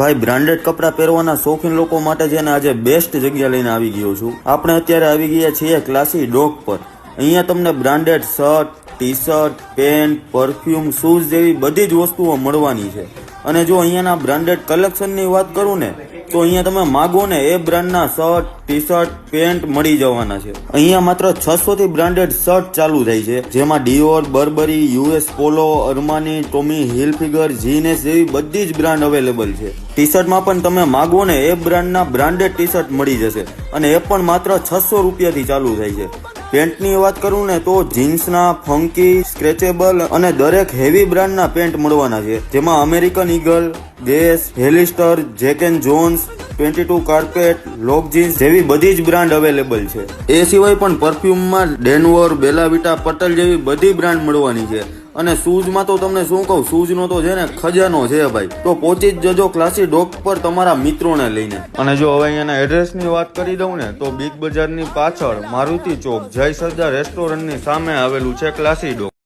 ભાઈ બ્રાન્ડેડ કપડાં પહેરવાના શોખીન લોકો માટે છે ને આજે બેસ્ટ જગ્યા લઈને આવી ગયો છું। આપણે અત્યારે આવી ગયા છીએ ક્લાસી ડોક પર। અહીંયા તમને branded shirt, T shirt, pant, perfume, shoes જેવી બધી જ વસ્તુઓ મળવાની છે। અને જો અહીંયાના બ્રાન્ડેડ કલેક્શનની વાત કરું ને તો અહીંયા તમે માગો ને એ બ્રાન્ડના શર્ટ, ટી શર્ટ, પેન્ટ મળી જવાના છે। અહીંયા માત્ર 600 થી બ્રાન્ડેડ શર્ટ ચાલુ થાય છે, જેમાં ડિયોર, બર્બરી, યુએસ પોલો, અર્માની, ટોમી હિલફિગર, જીનેસ જેવી બધી જ બ્રાન્ડ અવેલેબલ છે। ટી શર્ટમાં પણ તમે માગો ને એ બ્રાન્ડના બ્રાન્ડેડ ટી શર્ટ મળી જશે, અને એ પણ માત્ર 600 રૂપિયાથી ચાલુ થાય છે। પેન્ટની વાત કરું ને તો જીન્સના, ફંકી, સ્ક્રેચેબલ અને દરેક હેવી બ્રાન્ડના પેન્ટ મળવાના છે, જેમાં American Eagle, Gas, Hollister, Jack and Jones, 22 carpet, લોક જીન્સ જેવી બધી જ બ્રાન્ડ અવેલેબલ છે। એ સિવાય પણ પરફ્યુમમાં ડેનવર, બેલા વિટા, પટલ જેવી બધી બ્રાન્ડ મળવાની છે। અને શૂઝમાં તો તમને શું કહું, શૂઝનો તો છે ને ખજાનો છે ભાઈ। તો પહોંચી જ જજો ક્લાસી ડોક પર તમારા મિત્રોને લઈને। અને જો હવે અહીંયાના એડ્રેસની વાત કરી દઉં ને તો બિગ બજારની પાછળ મારુતિ ચોક, જય સરદાર રેસ્ટોરન્ટની સામે આવેલું છે ક્લાસી ડોક।